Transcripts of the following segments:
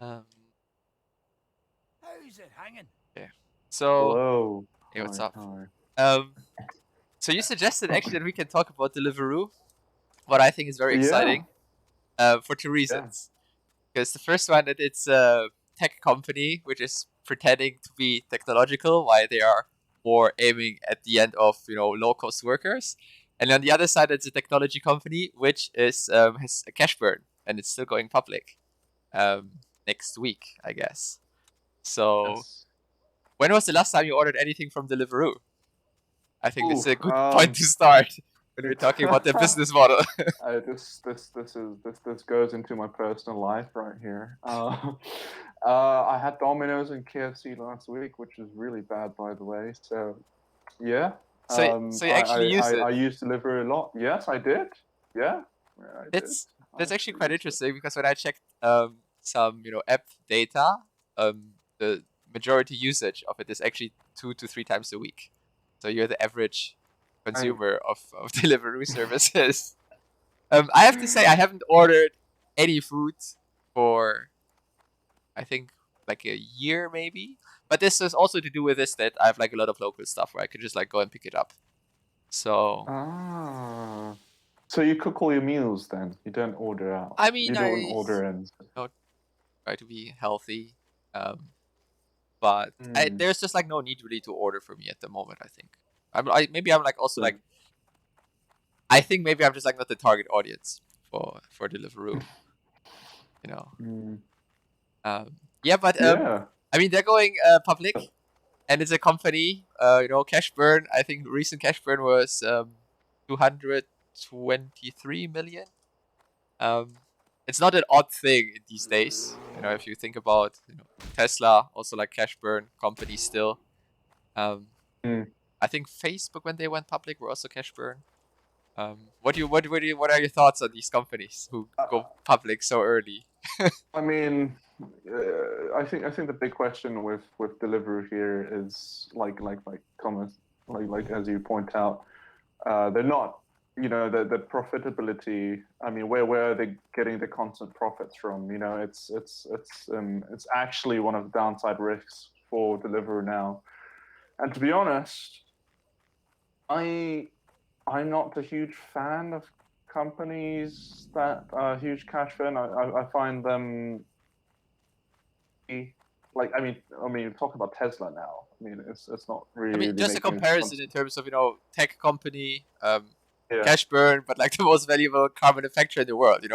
Um, How's it hanging? yeah. So, Hello. hey, what's Hi, up? hi. Um, so you suggested actually that we can talk about Deliveroo, what I think is very Yeah, exciting, for two yeah. reasons. Because the first one, that it's a tech company which is pretending to be technological, while they are more aiming at the end of low-cost workers. And on the other side, it's a technology company which is has a cash burn and it's still going public next week, I guess. So, Yes. when was the last time you ordered anything from Deliveroo? I think this Ooh, is a good point to start when we're talking about their business model. this goes into my personal life right here. I had Domino's and KFC last week, which was really bad, by the way. So yeah, So you actually use it. I used Deliveroo a lot. Yes, I did. Yeah, I did. That's I that's actually actually quite used it. interesting because when I checked some app data, the majority usage of it is actually 2 to 3 times a week. So you're the average I consumer of delivery services. I have to say I haven't ordered any food for I think like a year maybe. But this is also to do with this that I have like a lot of local stuff where I could just like go and pick it up. So ah. So you cook all your meals then? You don't order out. I mean You don't order in. know, try to be healthy. But Mm. there's just like no need really to order for me at the moment. I think maybe I'm like also like I think maybe I'm just like not the target audience for Deliveroo. You know. Mm. Yeah, but Yeah. I mean they're going public, and it's a company. Cash burn. I think recent cash burn was 223 million. Um, it's not an odd thing these days. If you think about Tesla, also like cash burn company still. Um, Mm. I think Facebook when they went public were also cash burn. What are your thoughts on these companies who go public so early? I mean, I think the big question with Deliveroo here is like Thomas, like as you point out, they're not, the profitability. I mean, where are they getting the constant profits from? It's actually one of the downside risks for Deliveroo now. And to be honest, I I'm not a huge fan of companies that are huge cash burn. I find them like I mean talk about Tesla now. I mean it's not I mean, really just a making a comparison in terms of tech company, yeah. cash burn, but like the most valuable car manufacturer in the world.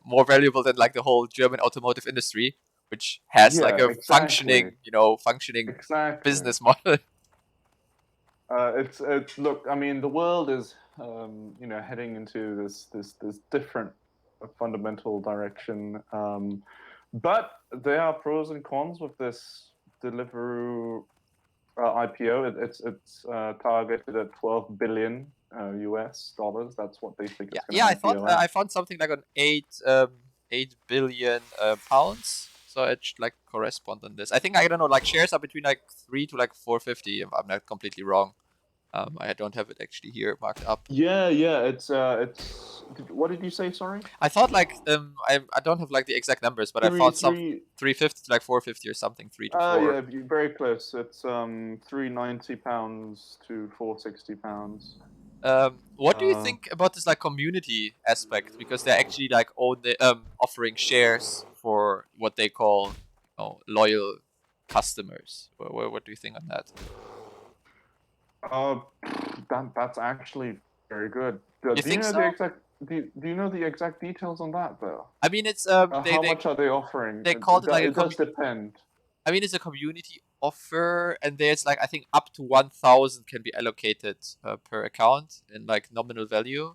More valuable than like the whole German automotive industry, which has like Yeah, a exactly. functioning Exactly. business model. It's look, I mean the world is heading into this different fundamental direction. But there are pros and cons with this Deliveroo IPO. It's targeted at 12 billion US dollars. That's what they think Yeah, it's going yeah. to I thought IPO at. I found something like on 8 billion pounds. So it should like correspond on this. I think I don't know. Like shares are between like 3 to like 450. If I'm not completely wrong. I don't have it actually here marked up. Yeah, yeah. What did you say? Sorry. I thought like I don't have like the exact numbers, but I Three, found some three. 350 to like 450 or something, 3 to 4. Yeah, very close. It's £390 to £460. What do you Uh, think about this like community aspect? Because they're actually like offering shares for what they call loyal customers. What do you think on that? uh, that's actually very good. You Do you think know the so? exact do you know the exact details on that though? I mean, it's How much are they offering? they called it like It does depend. I mean, it's a community offer, and there's like I think up to 1,000 can be allocated per account in like nominal value.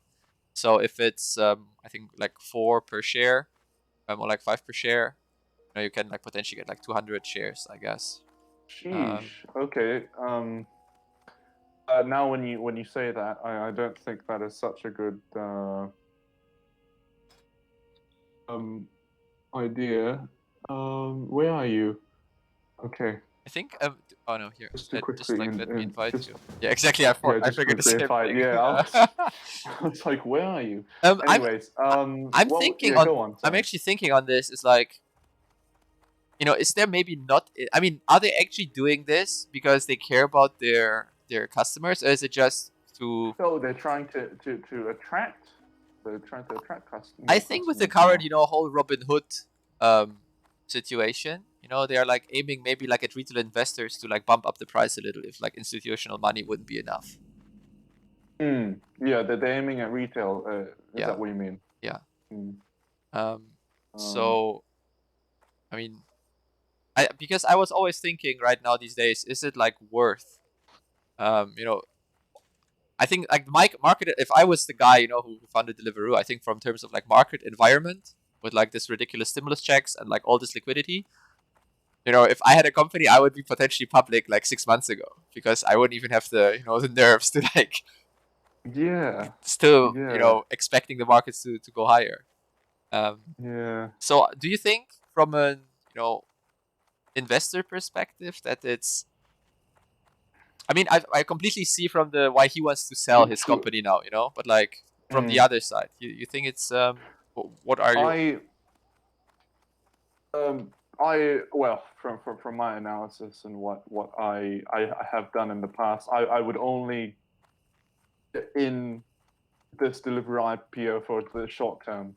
So if it's I think like 4 per share, or like 5 per share, you can like potentially get like 200 shares, I guess. Sheesh. Okay. Now when you say that, I don't think that is such a good um idea. Where are you? Okay. I think oh no, here. Just to Just quickly like let me invite just you. Yeah, exactly. I just figured the quickly same invite. thing. Yeah, I was like, where are you? I'm Anyways, I'm what? thinking Yeah, on. go on. I'm Sorry. actually thinking on this. Is like is there maybe not? I mean, are they actually doing this because they care about their customers, or is it just to? So they're trying to attract. They're trying to attract I more think with the customers current, now. whole Robin Hood situation, they are like aiming maybe like at retail investors to like bump up the price a little if like institutional money wouldn't be enough. Yeah, they're aiming at retail. Is Yeah, that what you mean? yeah. Mm. Um, Um, so I mean, because I was always thinking right now these days, is it like worth? Um, you know, I think like market. If I was the guy, who founded Deliveroo, I think from terms of like market environment with like this ridiculous stimulus checks and like all this liquidity, if I had a company, I would be potentially public like 6 months ago because I wouldn't even have the the nerves to like yeah, still yeah, expecting the markets to go higher. yeah. So do you think from an investor perspective that it's I mean, I completely see from the why he wants to sell his To, company now, but like from the mm, other side, you think it's what are you? I I well from my analysis and what I have done in the past, I would only in this delivery IPO for the short term.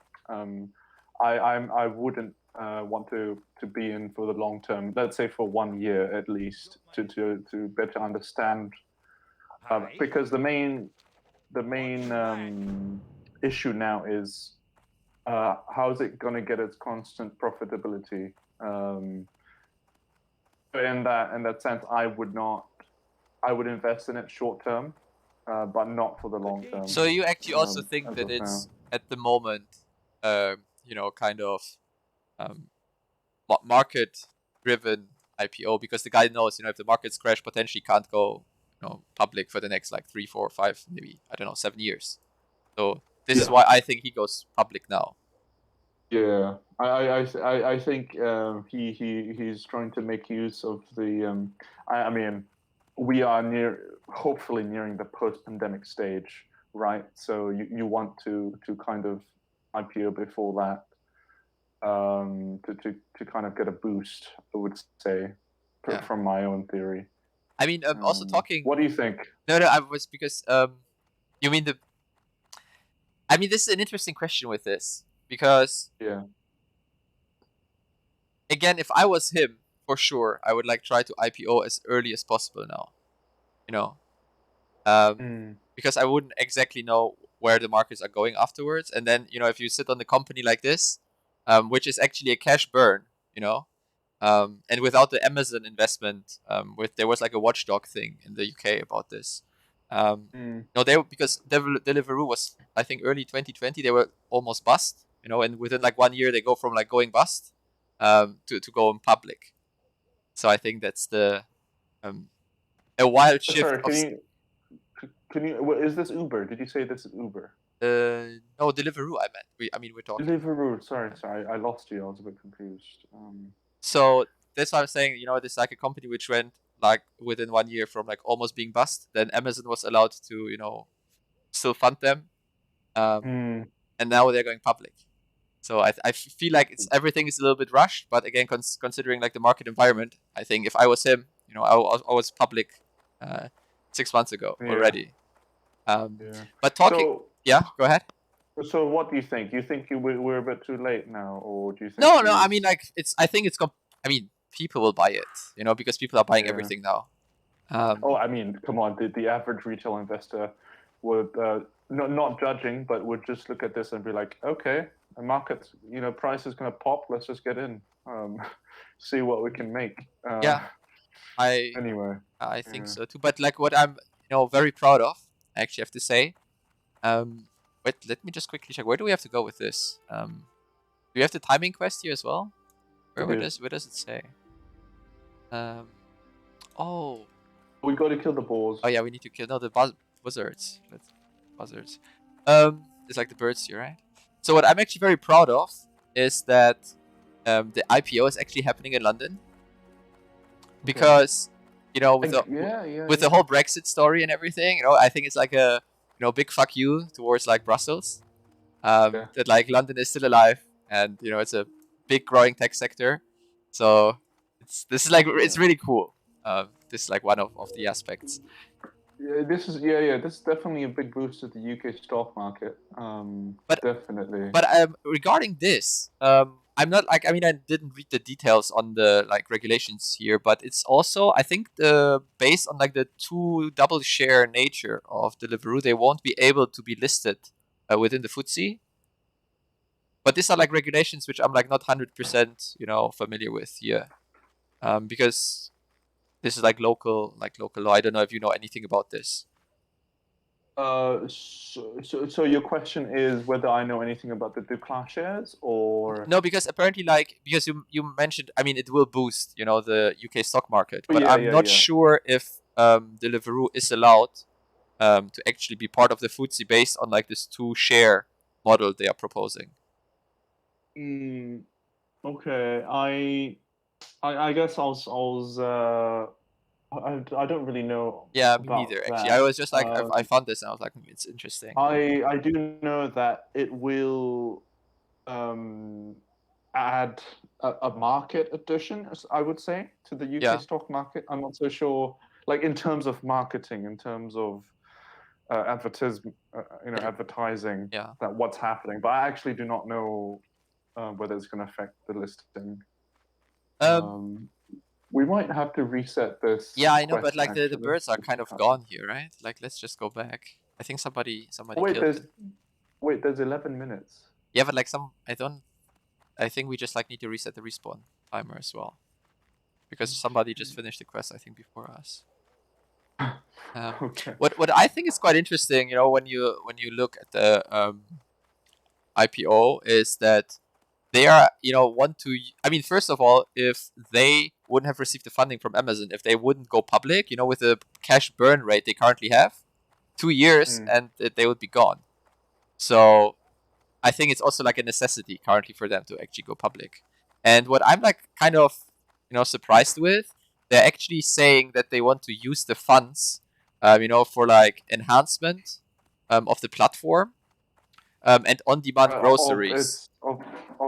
I wouldn't want to be in for the long term. Let's say for 1 year at least to better understand because the main issue now is how is it going to get its constant profitability. Um, in that sense, I would invest in it short term, but not for the long term. So you actually also think As that of now. it's at the moment, kind of um, market driven IPO because the guy knows, if the markets crash, potentially can't go, public for the next like 3, 4, 5, maybe I don't know, 7 years. So this is Yeah. why I think he goes public now. Yeah, I think he's trying to make use of the. I mean, we are hopefully nearing the post-pandemic stage, right? So you want to kind of IPO before that, to kind of get a boost, I would say, Yeah. from my own theory. I mean, also talking. What do you think? No, I was because you mean the. I mean, this is an interesting question with this because Yeah. again, if I was him, for sure, I would like try to IPO as early as possible now. You know, Mm, because I wouldn't exactly know where the markets are going afterwards, and then if you sit on the company like this, which is actually a cash burn, and without the Amazon investment, there was like a watchdog thing in the UK about this. mm, No, because Deliveroo was I think early 2020 they were almost bust, and within like 1 year they go from like going bust, to going public. So I think that's the um, a wild shift Sorry, of is this Uber? Did you say this is Uber? no Deliveroo. I mean we're talking. Deliveroo. Sorry, I lost you. I was a bit confused. So that's why I'm saying, there's like a company which went like within 1 year from like almost being bust. Then Amazon was allowed to, still fund them. Um, Hmm. and now they're going public. So I feel like everything is a little bit rushed, but again, considering like the market environment, I think if I was him, I was public, 6 months ago Yeah, already. yeah. But talking, So, yeah, go ahead. so what do you think? You think we're a bit too late now, or do you think No, no, I mean he's? like I think I mean people will buy it, because people are buying Yeah. everything now. Oh, Um, I mean, come on. The average retail investor would not judging, but would just look at this and be like, okay, the market, price is going to pop. Let's just get in. Um, see what we can make. yeah, I Anyway. I think Yeah. so too. But like what I'm very proud of, I actually have to say. Um, wait, let me just quickly check. Where do we have to go with this? Do we have the timing quest here as well? We do. Where does it say? Um, oh, We got to kill the boars. oh yeah, we need to kill the buzzards. Buzzards. It's like the birds here, right? So what I'm actually very proud of is that the IPO is actually happening in London Okay. because with the Yeah, yeah, with the yeah. whole Brexit story and everything, I think it's like a big fuck you towards like Brussels. Yeah. That like London is still alive and it's a big growing tech sector. So this is like it's really cool. This is like one of the aspects. Yeah, this is definitely a big boost to the UK stock market. But Definitely. But regarding this, I'm not like I mean I didn't read the details on the like regulations here, but it's also I think the based on like the two double share nature of Deliveroo, they won't be able to be listed within the FTSE. But these are like regulations which I'm like not 100% familiar with here, because this is like local law. I don't know if you know anything about this. So your question is whether I know anything about the Duclass shares or? No, because apparently, like, because you mentioned, I mean, it will boost, the UK stock market, Oh, but yeah, I'm yeah, not yeah. sure if Deliveroo is allowed to actually be part of the FTSE based on like this two share model they are proposing. Okay, I guess I don't really know Yeah, me about neither. Actually, I that. was just like, I found this and I was like, it's interesting. I do know that it will um, add a market addition, I would say, to the UK Yeah. stock market. I'm not so sure, like in terms of marketing, in terms of advertising Yeah. that what's happening. But I actually do not know whether it's going to affect the listing. Um. We might have to reset Yeah, this I know, but question like the actually. birds are kind of gone here, right? Like, let's just go back. I think somebody Oh, wait, killed it. there's 11 minutes. Yeah, but like I think we just like need to reset the respawn timer as well, because somebody just finished the quest, I think, before us. Okay. What I think is quite interesting, when you look at the IPO, is that they are, want to. I mean, first of all, if they wouldn't have received the funding from Amazon, if they wouldn't go public, with the cash burn rate they currently have, 2 years Mm. and they would be gone. So I think it's also like a necessity currently for them to actually go public. And what I'm like kind of, surprised with, they're actually saying that they want to use the funds, for like enhancement of the platform, and on-demand Of groceries.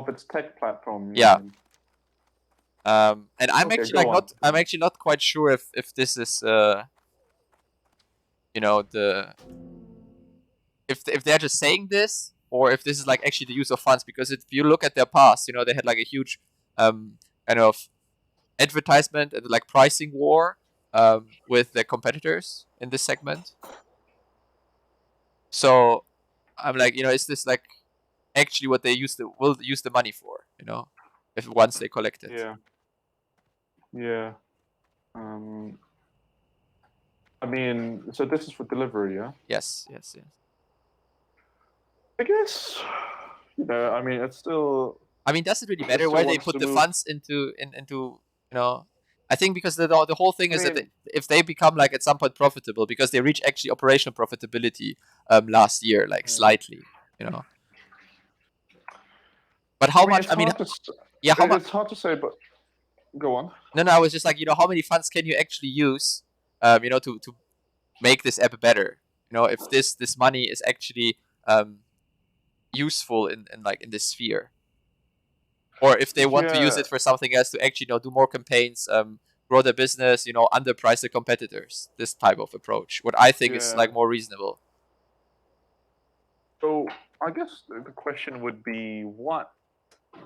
its tech platform, you Yeah. mean? And I'm Okay, actually like go on. not, I'm actually not quite sure if this is, the if they're just saying this, or if this is like actually the use of funds, because if you look at their past, they had like a huge kind of advertisement and like pricing war with their competitors in this segment. So I'm like, is this like actually what they will use the money for, if once they collect it? Yeah, yeah. Um, I mean, so this is for delivery, yeah? Yes, yes, yes. I guess, I mean, it's still, I mean, does it really it matter still where they wants put to the move. funds into? I think because the whole thing I is that mean, if they become like at some point profitable, because they reach actually operational profitability last year, like slightly, you know. But how much? it's I mean, hard to, yeah, how much? it's hard to say, but go on. No, I was just like, how many funds can you actually use, to make this app better? If this money is actually useful in like in this sphere, or if they want to use Yeah, it for something else to actually do more campaigns, grow their business, underprice the competitors. This type of approach, what I think is yeah. like more reasonable. So I guess the question would be, what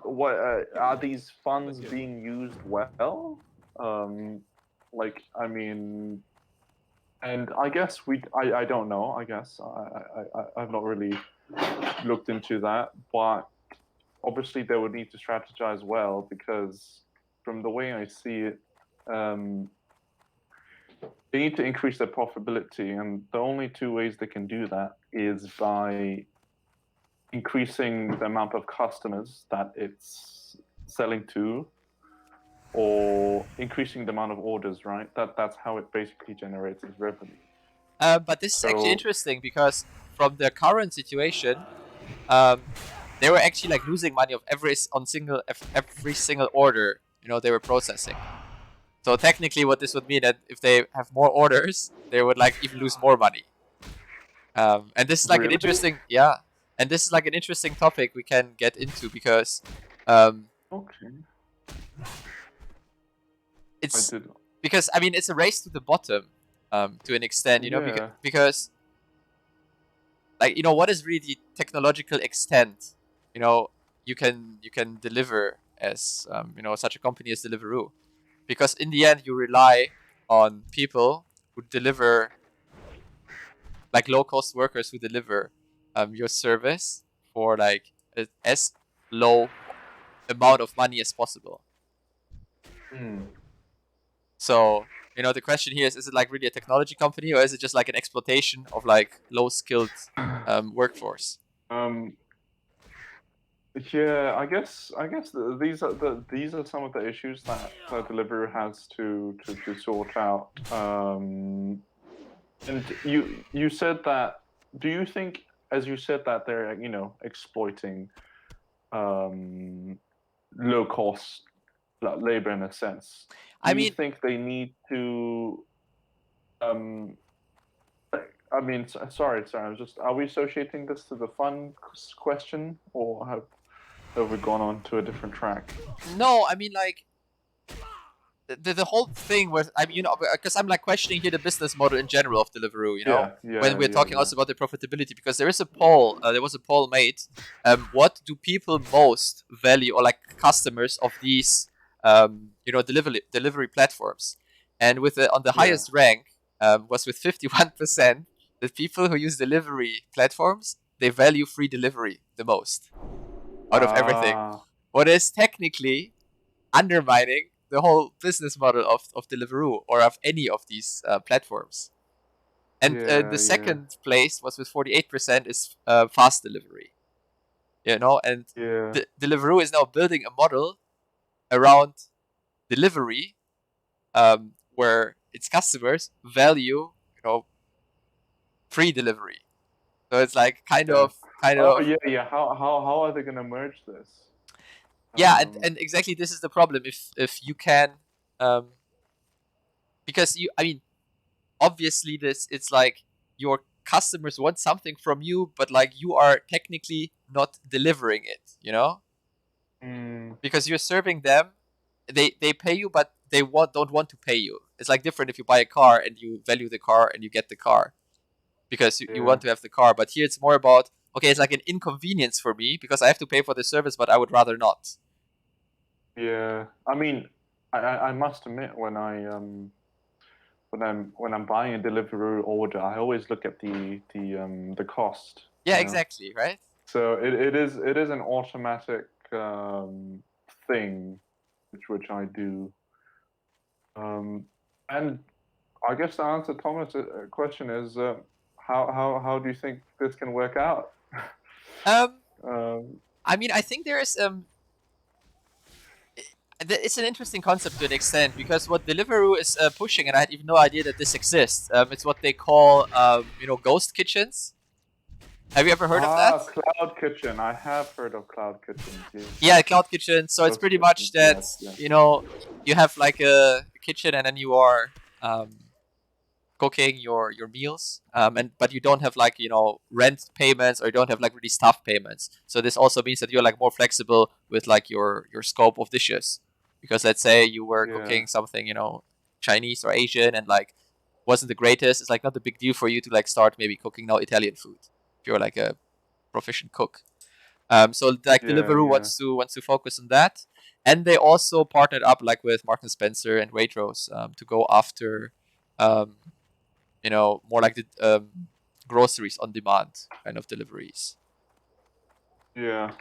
are these funds being used well? Um, like, I mean, and I guess I don't know. I guess I've not really looked into that, but obviously they would need to strategize well, because from the way I see it, um, they need to increase their profitability, and the only two ways they can do that is by increasing the amount of customers that it's selling to, or increasing the amount of orders, right? That's how it basically generates its revenue. But this is actually So interesting because from the current situation, they were actually like losing money of every single order they were processing. So technically, what this would mean that if they have more orders, they would like even lose more money. And this is like an really, interesting, yeah, and this is like an interesting topic we can get into because, um, okay. it's did. because I mean it's a race to the bottom, to an extent, Yeah. because like what is really the technological extent, you can deliver as such a company as Deliveroo, because in the end you rely on people who deliver, like low cost workers who deliver your service for like as low amount of money as possible. Hmm. So the question here is it like really a technology company, or is it just like an exploitation of like low skilled workforce? Um, yeah, these are some of the issues that Deliveroo has to sort out. And you said that. Do you think, as you said, that they're exploiting low cost labor in a sense? Do I you mean, think they need to? Um, I mean, sorry. I was just. Are we associating this to the fun question, or have we gone on to a different track? no, I mean like the whole thing with, I mean, because I'm like questioning here the business model in general of Deliveroo, Yeah, when yeah, we're yeah, talking yeah. also about the profitability, because there is a poll, there was a poll made, what do people most value, or like customers of these, delivery platforms, and with on the Yeah. highest rank, was with 51%, the people who use delivery platforms, they value free delivery the most out of everything, Ah, what is technically undermining the whole business model of Deliveroo or of any of these platforms. And yeah, the yeah, second place was with 48% is fast delivery. And yeah, Deliveroo is now building a model around delivery, where its customers value, free delivery. So it's like kind yeah. of, kind Oh, of, yeah, yeah. How are they gonna merge this? yeah, and Um, exactly this is the problem. If you can, um, because I mean, obviously this it's like your customers want something from you, but like you are technically not delivering it, mm, because you're serving them. They pay you, but they don't want to pay you. It's like different if you buy a car and you value the car and you get the car because you yeah, want to have the car, but here it's more about, okay, it's like an inconvenience for me because I have to pay for the service, but I would rather not. yeah. I mean, I must admit when I'm buying a Deliveroo order, I always look at the cost. Yeah, exactly, right. So it is an automatic thing which I do. Um, and I guess to answer Thomas' question is how do you think this can work out? um um, I mean, I think there is it's an interesting concept to an extent, because what Deliveroo is pushing, and I had even no idea that this exists. It's what they call, ghost kitchens. Have you ever heard of that? Cloud Kitchen. I have heard of Cloud Kitchens. Yeah, Yes. cloud kitchen. So it's Ghost pretty much Kitchens. that, Yes. Yes. you have like a kitchen, and then you are cooking your meals, and but you don't have like rent payments, or you don't have like really staff payments. So this also means that you're like more flexible with like your scope of dishes, because let's say you were Yeah. cooking something, Chinese or Asian, and like wasn't the greatest. It's like not a big deal for you to like start maybe cooking now Italian food if you're like a proficient cook. So like Yeah. Deliveroo Yeah. wants to focus on that, and they also partnered up like with Marks and Spencer and Waitrose, to go after, um, more like the groceries on demand kind of deliveries. Yeah.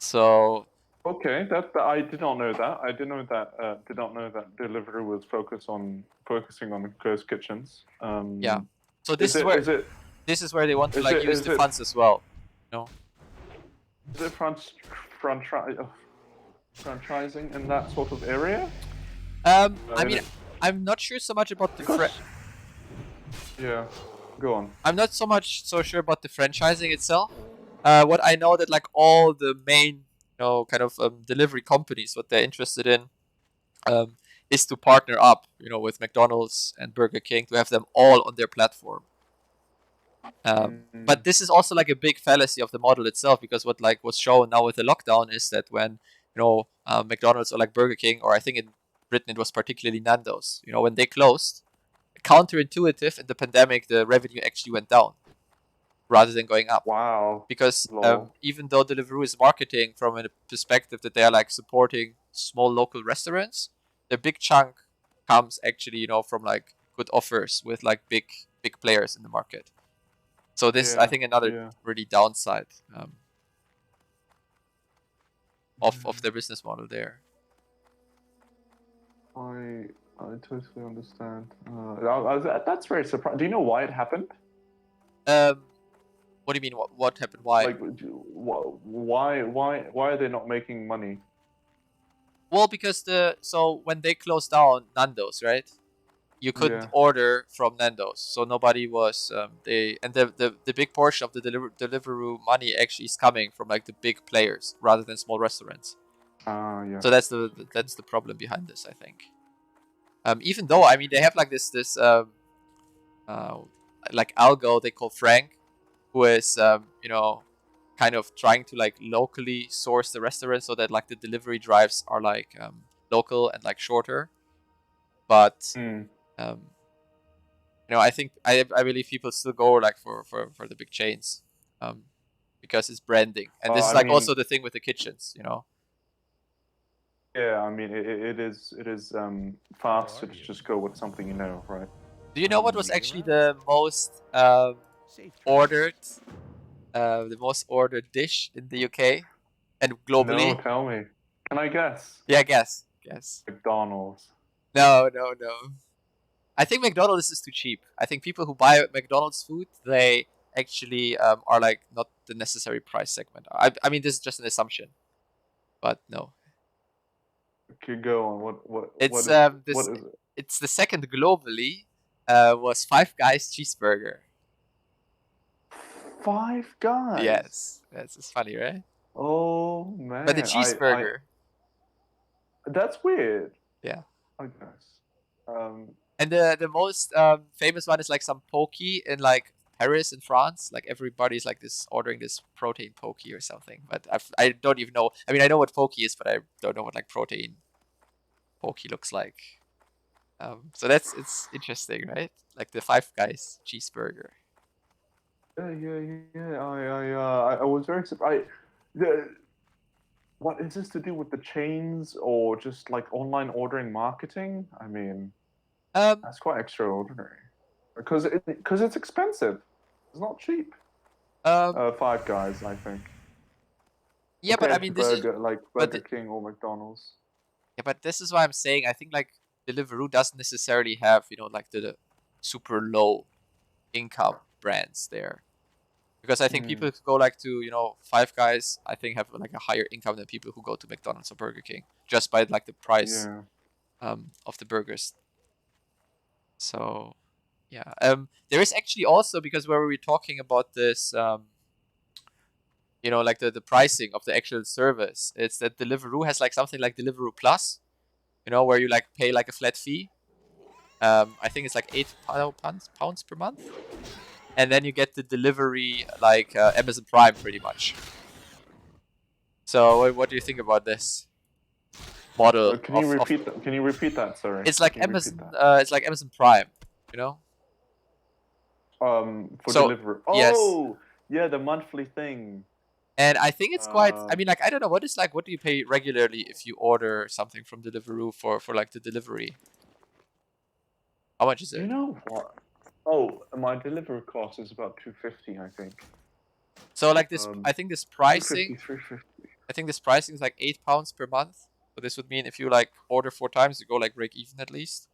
So Okay. I did not know that. I did not know that Deliveroo was focusing on ghost kitchens. yeah, so Is it is it this is where they want to is like it use is the it funds as well. You know? is it franchising in that sort of area? I In mean, it, I'm not sure so much about because yeah, go on. I'm not so sure about the franchising itself. What I know that like all the main, kind of delivery companies, what they're interested in, um, is to partner up, with McDonald's and Burger King to have them all on their platform. Mm, But this is also like a big fallacy of the model itself, because what like was shown now with the lockdown is that when McDonald's or like Burger King, or I think in Britain, it was particularly Nando's. When they closed, counterintuitive, in the pandemic, the revenue actually went down rather than going up. Wow. Because Lol. even though Deliveroo is marketing from a perspective that they are like supporting small local restaurants, the big chunk comes actually, from like good offers with like big players in the market. So this, I Yeah. think, another Yeah. really downside of their business model there. I totally understand. That's very surprising. Do you know why it happened? Um, what do you mean? What happened? Why? Like, why are they not making money? Well, because so when they closed down Nando's, right? You couldn't Yeah. order from Nando's, so nobody was the big portion of the Deliveroo money actually is coming from like the big players rather than small restaurants. Ah, So yes. that's the problem behind this, I think. Even though, I mean, they have like this uh, like algo they call Frank, who is kind of trying to like locally source the restaurant so that like the delivery drives are like local and like shorter. But Mm. um, I think I believe people still go like for the big chains, um, because it's branding, and this is I like mean, also the thing with the kitchens. yeah. I mean, it is faster to just go with something you know, right? Do you know what was actually the most ordered, the most ordered dish in the UK and No, globally? tell me. Can I guess? Yeah, guess. McDonald's. No, no, no. I think McDonald's is too cheap. I think people who buy McDonald's food, they actually are like not the necessary price segment. I mean, this is just an assumption, but no. Okay, go on. What It's is this. what is it? It's the second globally. Was Five Guys cheeseburger. Five Guys. Yes, it's funny, right? Oh But the man, I cheeseburger, that's weird. yeah. I guess. Um, And the most famous one is like some pokey in like Paris in France. Like everybody's like this ordering this protein pokey or something. But I don't even know. I mean, I know what pokey is, but I don't know what like protein pokey looks like. So it's interesting, right? Like the Five Guys cheeseburger. yeah. I was very surprised. The, what is this to do with the chains or just like online ordering marketing? I mean, Um, that's quite extraordinary. Because it's expensive. It's not cheap. um, Five Guys, I think, yeah, but I compared to mean, this is, but Burger King or McDonald's. yeah, but this is why I'm saying I think like Deliveroo doesn't necessarily have like the super low income brands there, because I think people Mm, who go like to Five Guys, I think have like a higher income than people who go to McDonald's or Burger King just by like the price yeah. of the burgers. So yeah, there is actually also, because where we were talking about this like the pricing of the actual service, it's that Deliveroo has like something like Deliveroo Plus, where you like pay like a flat fee. I think it's like £8 per month, and then you get the delivery like Amazon Prime pretty much. So what do you think about this model Can you of repeat that? Can you repeat that? Sorry. it's like Can you repeat Amazon that? it's like Amazon Prime, you know? For So delivery. yes. Oh, yeah, the monthly thing. And I think it's quite, I Uh, mean, like, I don't know, what do you pay regularly if you order something from Deliveroo for like the delivery? How much is you it? know what? Oh, my delivery cost is about 250, I think. So like this, Um, I think this 250, pricing, 350. I think this pricing is like £8 per month. So this would mean if you like order 4 times, you go like break even at least.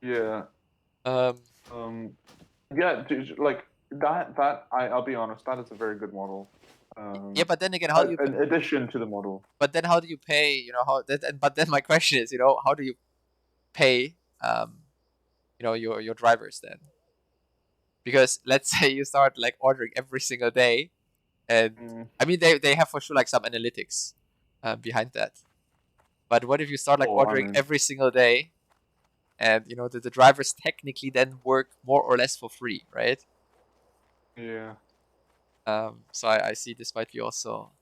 Yeah. Um, Um, yeah, like I'll be honest, that is a very good model. yeah, but then again, how do you An addition to the model. but then how do you pay? How that? But then my question is, how do you pay? Your drivers then, because let's say you start like ordering every single day, and Mm. I mean they have for sure like some analytics behind that. But what if you start like Oh, I ordering mean, every single day, and the drivers technically then work more or less for free, right? yeah. So I see this might be also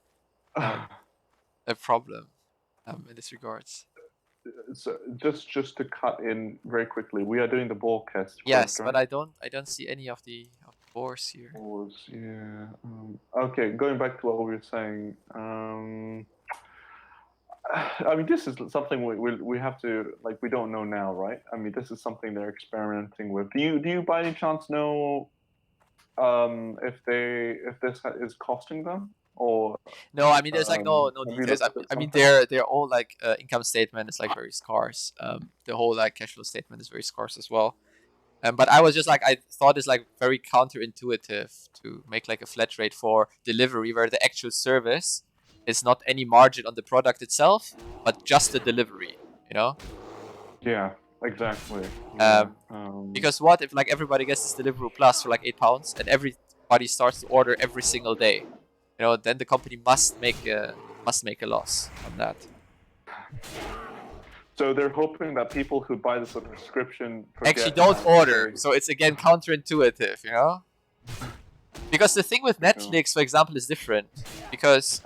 um, a problem in this regards. So just to cut in very quickly, we are doing the broadcast Yes, first, but right? I don't see any of the boars here. Yeah. Okay, going back to what we were saying. I mean, this is something we have to, like, we don't know now, right? I mean, this is something they're experimenting with. Do you by any chance know if this is costing them, or No, I mean there's like no have you details. looked at I mean something? their whole like income statement is like very scarce. The whole like cash flow statement is very scarce as well. But I was just like I thought it's like very counterintuitive to make like a flat rate for delivery where the actual service is not any margin on the product itself, but just the delivery. You know. Yeah, exactly. Yeah. Um, because what if like everybody gets this Deliveroo Plus for like £8 and everybody starts to order every single day? You know, then the company must make a loss on that. So they're hoping that people who buy the subscription Actually, forget don't how to order. pay. So it's again counterintuitive, you know. Because the thing with You know. Netflix, for example, is different because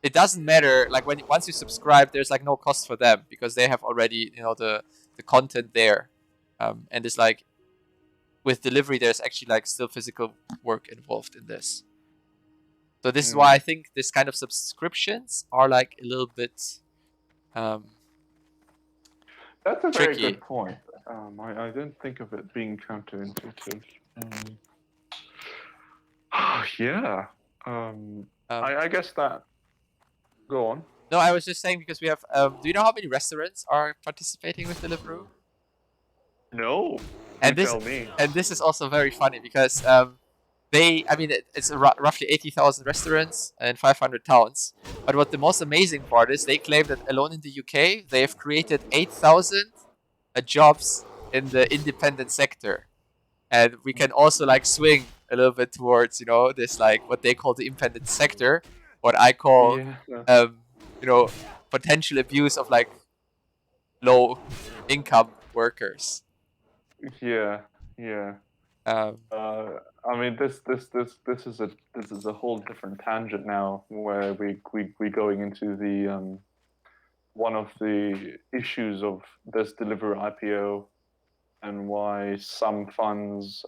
it doesn't matter. Like when once you subscribe, there's like no cost for them because they have already the content there, and it's like with delivery, there's actually like still physical work involved in this. So this is why I think this kind of subscriptions are like a little bit um, That's a very good tricky. point. I didn't think of it being counterintuitive. Um, yeah. Um, I guess that. Go on. no, I was just saying because we have. Do you know how many restaurants are participating with Deliveroo? No, you And this tell me. and this is also very funny because I mean, it's roughly 80,000 restaurants and 500 towns. But what the most amazing part is, they claim that alone in the UK, they have created 8,000 jobs in the independent sector. And we can also like swing a little bit towards, this like what they call the independent sector, what I call, Yeah. um, potential abuse of like low income workers. Yeah. Yeah. Um, I mean, this is a whole different tangent now, where we going into the one of the issues of this Deliveroo IPO, and why some funds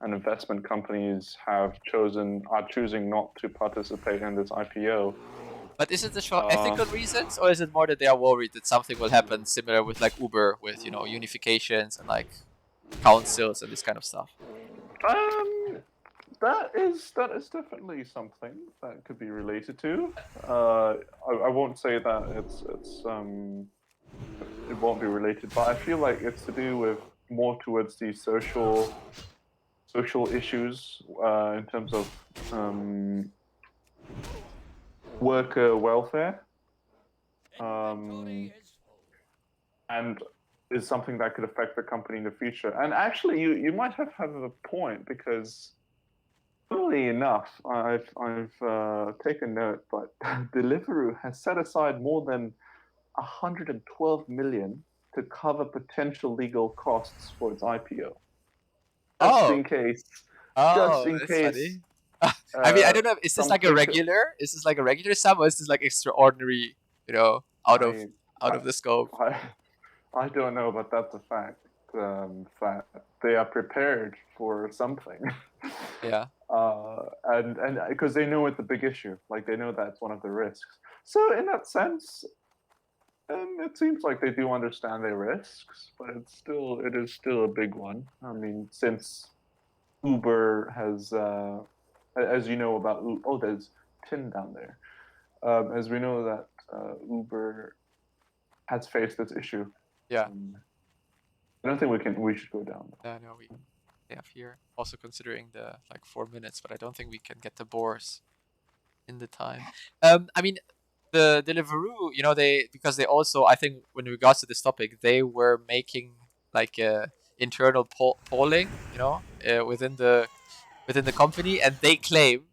and investment companies are choosing not to participate in this IPO. But is it for Uh, ethical reasons, or is it more that they are worried that something will happen similar with like Uber, with unifications and like councils and this kind of stuff? um, that is definitely something that could be related to. I won't say that it won't be related, but I feel like it's to do with more towards the social issues in terms of worker welfare, um, and is something that could affect the company in the future. And actually, you might have a point, because funnily enough, I've taken note, but Deliveroo has set aside more than 112 million to cover potential legal costs for its IPO, just Oh, in case. Just oh, in that's case. funny. I mean, I don't know. Is this like a Something. regular? Is this like a regular sum, or is this like extraordinary? Out of I, out I, of the scope. I, I don't know, but that's a fact. That they are prepared for something. Yeah. And because they know it's a big issue, like they know that's one of the risks. So in that sense, it seems like they do understand their risks, but it is still a big one. I mean, since Uber has, as you know about, oh, there's Tim down there. As we know that Uber has faced this issue. Yeah. Um, I don't think we should go down. Yeah. No, we have here also considering the like 4 minutes, but I don't think we can get the boars in the time. I mean, the Deliveroo, because they also, I think, when regards to this topic, they were making like a internal polling, within the company, and they claim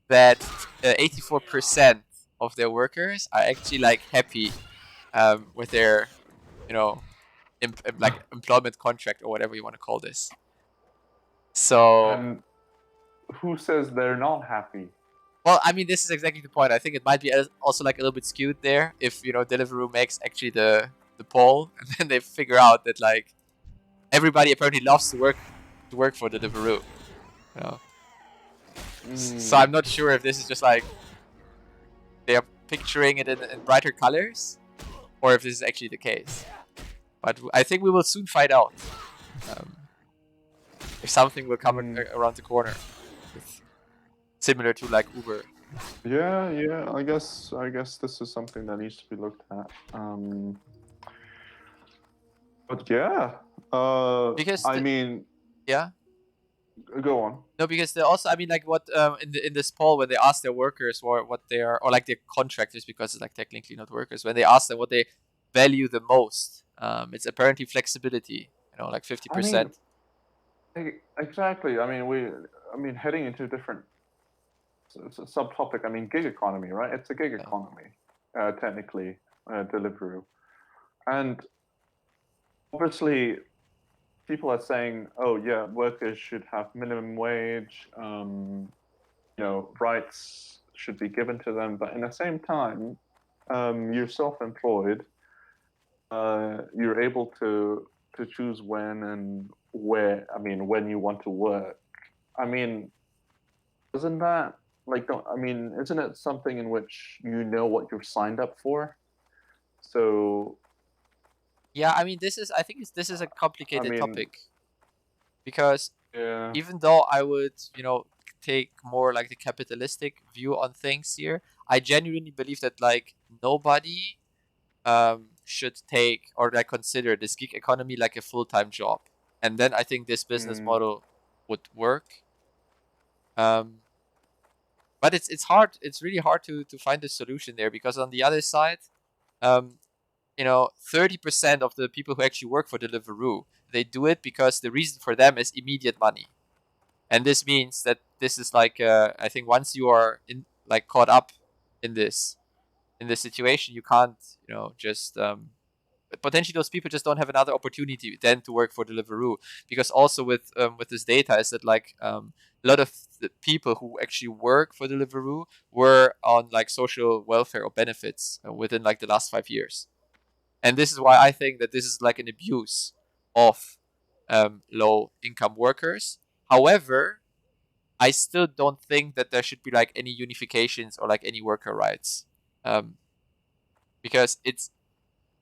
that 84% of their workers are actually like happy with their, you know, like employment contract or whatever you want to call this. So And who says they're not happy? Well, I mean, this is exactly the point. I think it might be also like a little bit skewed there if Deliveroo makes actually the poll, and then they figure out that like everybody apparently loves to work for Deliveroo. You know? So I'm not sure if this is just like they are picturing it in brighter colors, or if this is actually the case. But I think we will soon find out if something will come around the corner, with, similar to like Uber. Yeah. I guess this is something that needs to be looked at. But yeah, Because I mean, yeah. go on. No, because they also, I mean, like what in this poll when they ask their workers what they are, or like their contractors, because it's like technically not workers, when they ask them what they value the most, it's apparently flexibility. Like I mean, 50%. exactly. I mean, heading into a different subtopic. I mean, gig economy, right? It's a gig Yeah. economy, technically, Deliveroo, and obviously, people are saying, "Oh, yeah, workers should have minimum wage. Rights should be given to them." But in the same time, you're self-employed. You're able to choose when and where. I mean, when you want to work. I mean, isn't that like? Don't I mean? Isn't it something in which you know what you're signed up for? So, Yeah, I mean, I think this is a I complicated mean, topic, because yeah. even though I would, take more like the capitalistic view on things here, I genuinely believe that like nobody should take or like consider this gig economy like a full-time job, and then I think this business Mm, model would work. Um, but it's hard. It's really hard to find a solution there, because on the other side, um, 30% of the people who actually work for Deliveroo, they do it because the reason for them is immediate money. And this means that this is like I think once you are in like caught up in this situation, you can't just potentially those people just don't have another opportunity then to work for Deliveroo, because also with this data is that like a lot of the people who actually work for Deliveroo were on like social welfare or benefits within like the last 5 years. And this is why I think that this is like an abuse of low income workers. However, I still don't think that there should be like any unifications or like any worker rights, um, because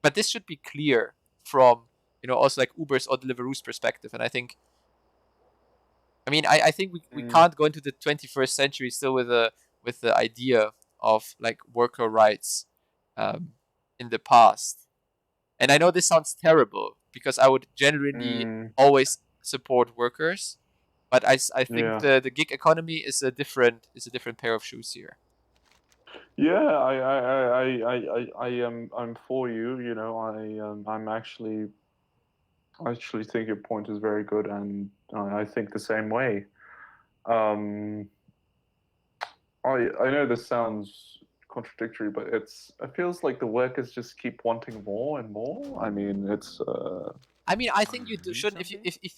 but this should be clear from also like Uber's or Deliveroo's perspective. And I think we mm, can't go into the 21st century still with the idea of like worker rights um, in the past. And I know this sounds terrible, because I would genuinely mm, always support workers, but I think yeah. the gig economy is a different pair of shoes here. Yeah, I am. I'm for you. I'm actually think your point is very good, and I think the same way. Um, I know this sounds contradictory, but it feels like the workers just keep wanting more and more. I mean, it's I think you shouldn't, if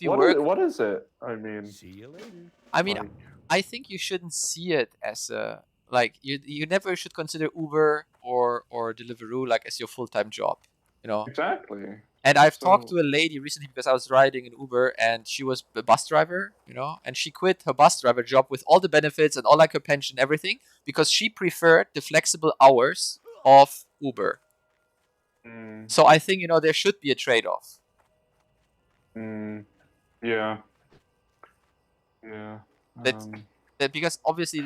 you what is work. it? What is it? I mean, See you later. I mean, like I think you shouldn't see it as a like you never should consider Uber or Deliveroo like as your full-time job, you know. exactly. And I've talked So to a lady recently, because I was riding an Uber and she was a bus driver, and she quit her bus driver job with all the benefits and all like her pension, everything, because she preferred the flexible hours of Uber. mm, So I think, there should be a trade-off. mm, yeah, yeah. That that because obviously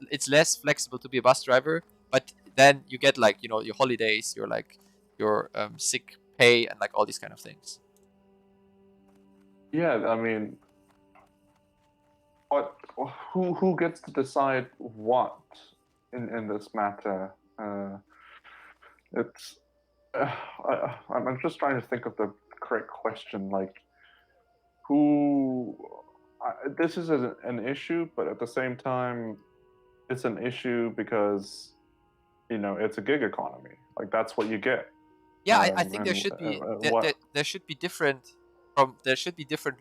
it's less flexible to be a bus driver, but then you get like, your holidays, your sick pay and like all these kind of things. Yeah, I mean, what who gets to decide what in this matter? It's I'm just trying to think of the correct question. Like, who? This is an issue, but at the same time, it's an issue because it's a gig economy. Like that's what you get. Yeah, I think there And should be what? there should be different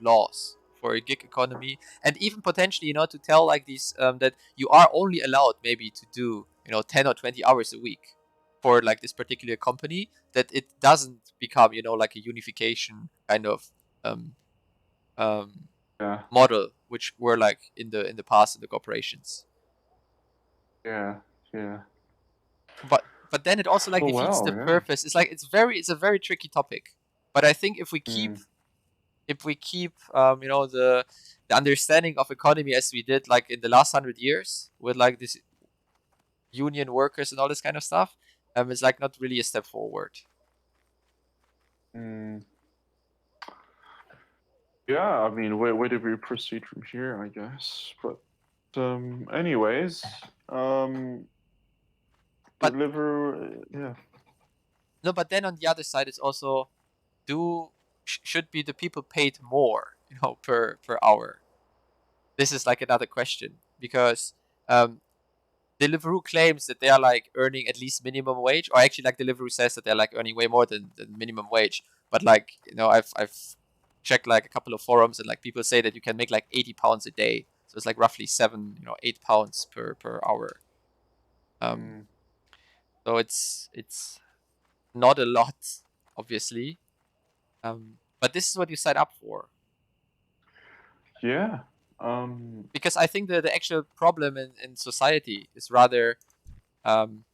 laws for a gig economy, and even potentially, you know, to tell like these that you are only allowed maybe to do, you know, 10 or 20 hours a week for like this particular company, that it doesn't become, you know, like a unification kind of um, Yeah. model, which were like in the past in the corporations. Yeah. Yeah. But then it also like Oh defeats wow. the Yeah. purpose. It's like it's a very tricky topic. But I think Mm. if we keep you know, the understanding of economy as we did like in the last 100 years with like this union workers and all this kind of stuff, it's like not really a step forward. Mm. Yeah. I mean, where do we proceed from here? I guess. But anyways, But deliver. Yeah. no, but then on the other side, it's also should be the people paid more, you know, per hour. This is like another question because um, Deliveroo claims that they are like earning at least minimum wage, or actually like Deliveroo says that they're like earning way more than minimum wage. But like, you know, I've checked like a couple of forums, and like people say that you can make like £80 a day, so it's like roughly 8 pounds per hour. Um, Mm. so it's not a lot, obviously. But this is what you sign up for. Yeah. Because I think the actual problem in society is rather um,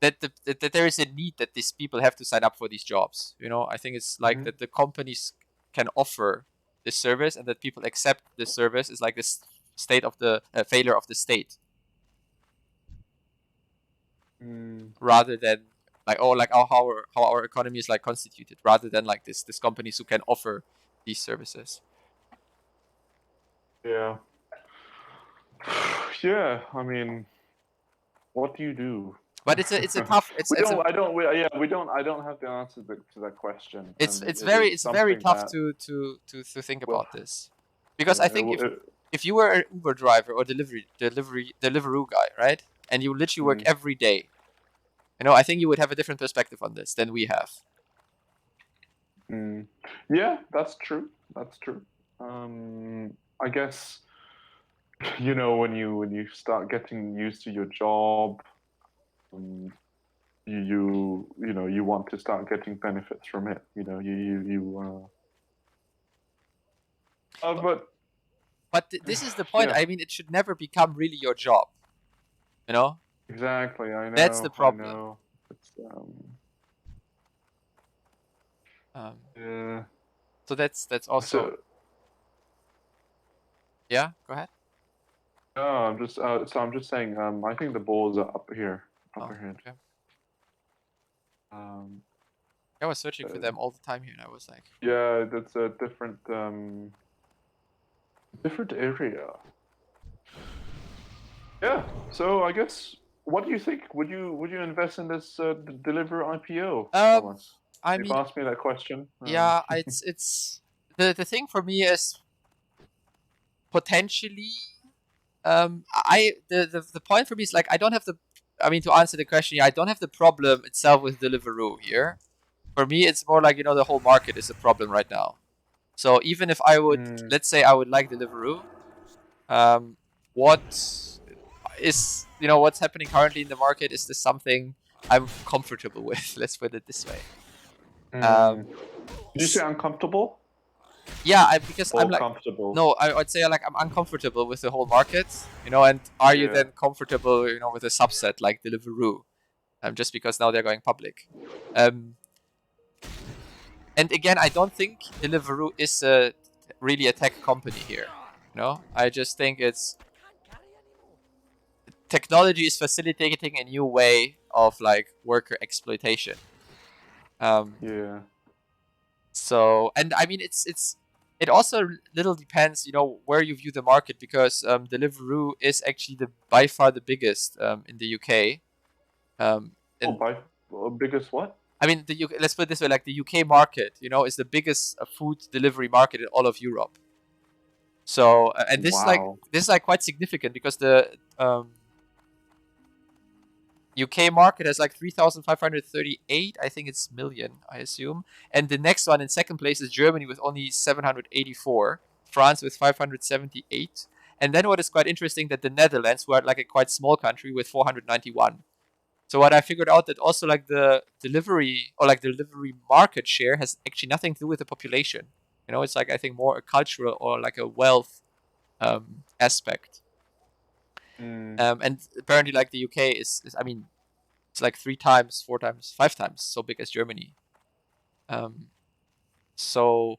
that there is a need that these people have to sign up for these jobs. You know, I think it's like Mhm. that the companies can offer this service, and that people accept this service is like this state of the failure of the state, Mm. rather than like, oh, like how our economy is like constituted, rather than like this companies who can offer these services. Yeah. Yeah. I mean, what do you do? But it's a tough We don't. I don't. Yeah. We don't. I don't have the answer to that question, and it is it's very something tough that. to think Well, about this, because I yeah. think if you were an Uber driver or Deliveroo guy, right, and you literally work Mm, every day, you know, I think you would have a different perspective on this than we have. mm. Yeah, that's true. That's true. I guess when you start getting used to your job, um, you want to start getting benefits from it. But But this is the point. yeah, I mean, it should never become really your job. You know, exactly. I that's the know. I problem. know. It's Um, yeah. so that's also, So yeah. Go ahead. no, I'm just saying. I think the balls are up Oh, ahead. okay. Um, I was searching for uh, them all the time here, and I was like, yeah, that's a different area. Yeah. So I guess, what do you think? Would you invest in this Deliver IPO, Thomas? I You've mean, asked me that question. yeah, it's the thing for me is potentially I the point for me is like I don't have the I mean, to answer the question, yeah, I don't have the problem itself with Deliveroo here. For me, it's more like, you know, the whole market is a problem right now. So even if I would, Mm, let's say I would like Deliveroo, what is, you know, what's happening currently in the market, is this something I'm comfortable with? Let's put it this way. mm. Um, Did you say uncomfortable yeah, because I'm or like, comfortable? no, I would say like I'm uncomfortable with the whole market, you know, and are you Yeah. then comfortable, you know, with a subset like Deliveroo, just because now they're going public? Um, and again, I don't think Deliveroo is really a tech company here. You know, I just think it's technology is facilitating a new way of like worker exploitation. Um, Yeah. so, and I mean, it also little depends, you know, where you view the market, because Deliveroo is actually the by far the biggest in the UK. Oh, And by biggest what? I mean, the UK, let's put it this way, like the UK market, you know, is the biggest food delivery market in all of Europe. So, and Wow. this is like quite significant, because the UK market has like 3,538. I think it's million, I assume. And the next one in second place is Germany with only 784. France with 578. And then what is quite interesting that the Netherlands, who are like a quite small country, with 491. So what I figured out that also like the delivery or like the delivery market share has actually nothing to do with the population. You know, it's like I think more a cultural or like a wealth aspect. And apparently like the UK is I mean it's like 3 times, 4 times, 5 times so big as Germany. So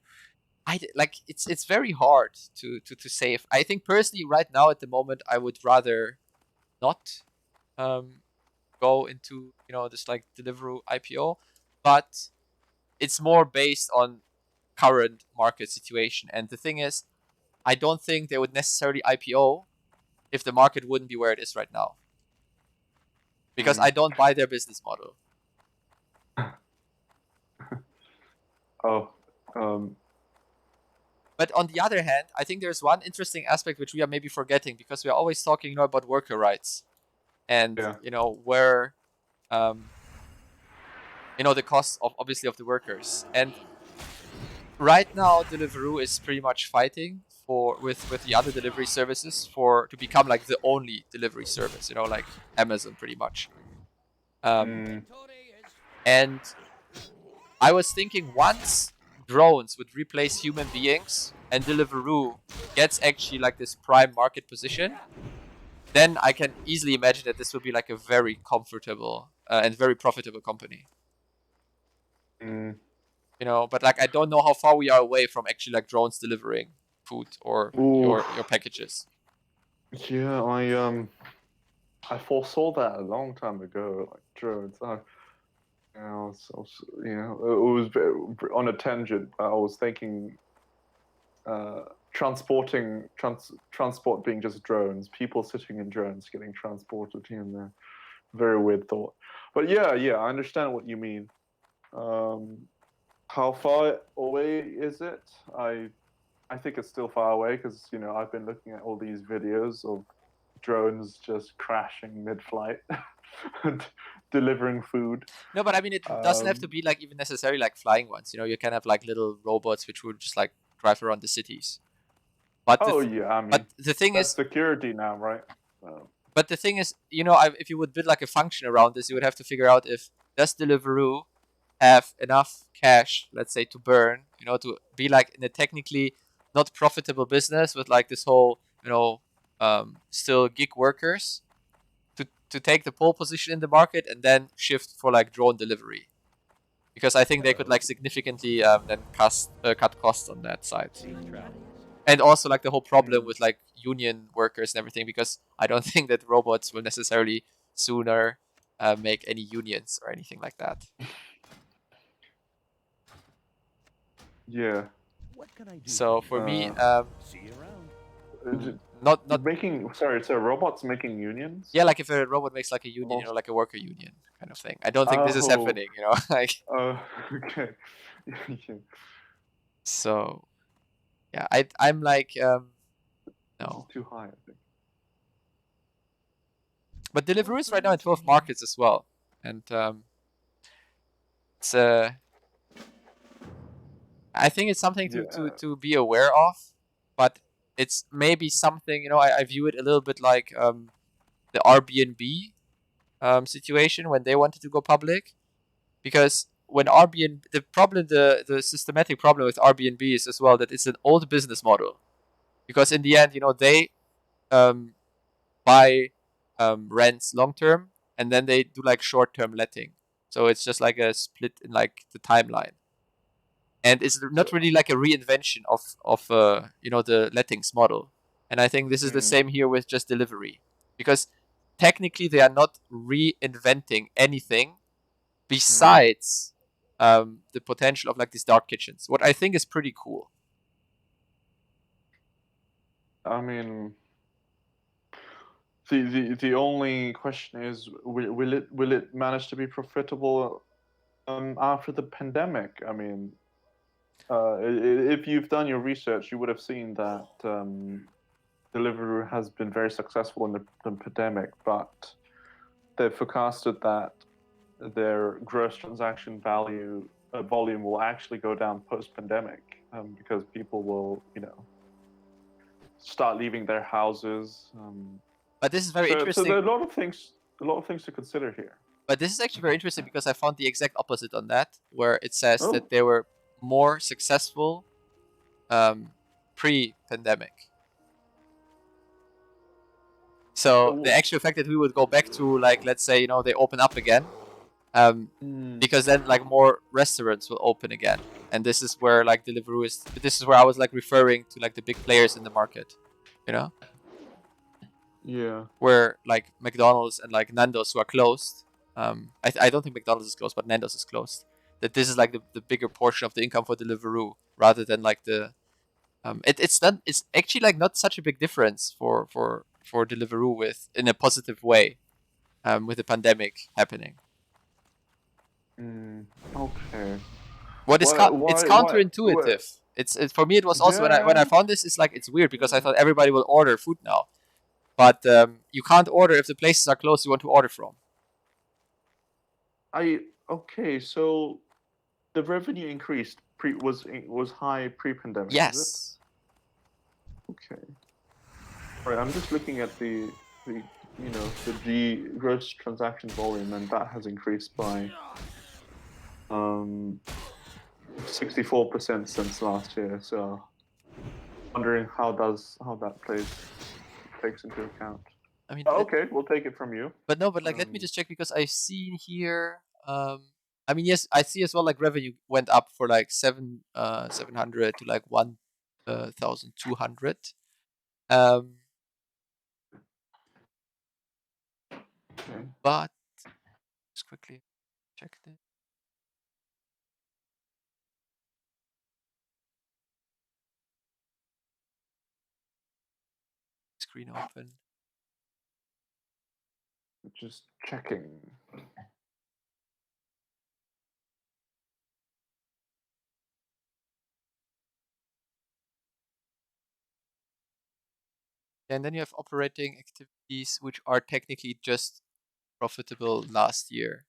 like it's very hard to say. If, I think personally right now at the moment I would rather not go into this like Deliveroo IPO, but it's more based on current market situation. And the thing is, I don't think they would necessarily IPO if the market wouldn't be where it is right now, because I don't buy their business model. Oh, But on the other hand, I think there's one interesting aspect which we are maybe forgetting, because we are always talking about worker rights and yeah. where the cost of obviously of the workers. And right now Deliveroo is pretty much fighting with the other delivery services to become like the only delivery service, like Amazon pretty much. And I was thinking, once drones would replace human beings and Deliveroo gets actually like this prime market position, then I can easily imagine that this will be like a very comfortable and very profitable company. But like I don't know how far we are away from actually like drones delivering food or Ooh, your packages. yeah, I foresaw that a long time ago, like drones. It was on a tangent. I was thinking, transport being just drones, people sitting in drones getting transported here and there. Very weird thought, but yeah, I understand what you mean. Um, how far away is it? I think it's still far away, because I've been looking at all these videos of drones just crashing mid-flight and delivering food. No, but I mean, it doesn't have to be like even necessarily like flying ones. You can have like little robots which would just like drive around the cities. But Oh yeah, I mean, the thing that's is, security now, right? if you would build like a function around this, you would have to figure out if does Deliveroo have enough cash, let's say, to burn, to be like in a technically not profitable business with like this whole, still gig workers to take the pole position in the market and then shift for like drone delivery. Because I think they could like significantly then cut costs on that side. And also like the whole problem with like union workers and everything, because I don't think that robots will necessarily sooner make any unions or anything like that. Yeah. So for me, Uh, not making sorry, so robots making unions? yeah, like if a robot makes like a union, Oh, like a worker union kind of thing. I don't think this is oh, happening, like okay. so. Yeah, I'm like This is no, too high, I think. but Deliveroo is right now in 12 markets as well, and it's I think it's something Yeah. to be aware of, but it's maybe something I view it a little bit like the Airbnb situation when they wanted to go public, because when Airbnb the systematic problem with Airbnb is as well that it's an old business model, because in the end they um, buy rents long term and then they do like short term letting, so it's just like a split in like the timeline. And it's not really like a reinvention of the lettings model. And I think this is the Mm, same here with just delivery, because technically they are not reinventing anything mm. besides the potential of like these dark kitchens, what I think is pretty cool. I mean, the only question is, will it manage to be profitable after the pandemic? I mean, if you've done your research, you would have seen that Deliveroo has been very successful in the pandemic, but they've forecasted that their gross transaction value volume will actually go down post-pandemic, because people will, start leaving their houses. But this is very So there interesting. are a lot of things to consider here. But this is actually very interesting because I found the exact opposite on that, where it says Oh, that they were more successful pre-pandemic. So the actual fact that we would go back to, like, let's say, they open up again, because then like more restaurants will open again, and this is where like Deliveroo is. This is where I was like referring to like the big players in the market, yeah. where like McDonald's and like Nando's, who are closed. I don't think McDonald's is closed, but Nando's is closed. That this is like the bigger portion of the income for Deliveroo rather than like the it's actually like not such a big difference for Deliveroo with in a positive way, with the pandemic happening. Okay. It's Why? counterintuitive. It's for me. It was also when I Yeah. found this. It's like it's weird because I thought everybody will order food now, but you can't order if the places are closed you want to order from. Okay. So the revenue increased was high pre-pandemic, is it? Yes, Okay. Right. I'm just looking at the gross transaction volume, and that has increased by 64% since last year. So wondering how that takes into account. I mean, Okay, we'll take it from you. but like let me just check because I've seen here. I mean, yes, I see as well. Like revenue went up for like 700 to like 1,200. Um, Okay. but just quickly check the screen open. Just checking. And then you have operating activities which are technically just profitable last year.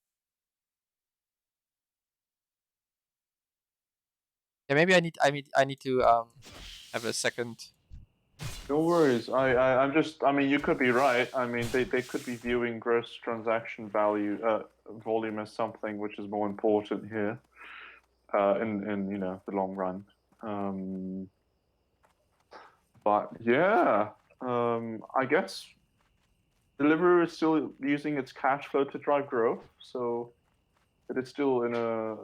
Yeah, maybe I need to have a second. No worries. I mean, you could be right. I mean, they could be viewing gross transaction value volume as something which is more important here, in the long run. Um, but yeah, I guess Deliveroo is still using its cash flow to drive growth, so it is still in a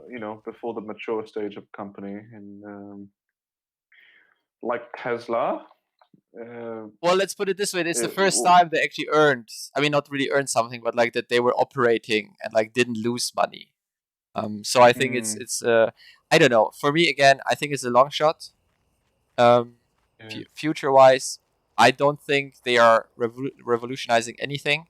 before the mature stage of company, and like Tesla. Well, let's put it this way: it's the It, first time they actually earned. I mean, not really earned something, but like that they were operating and like didn't lose money. So I think mm, it's I don't know. For me, again, I think it's a long shot. Um, yeah. future wise, I don't think they are revolutionizing anything.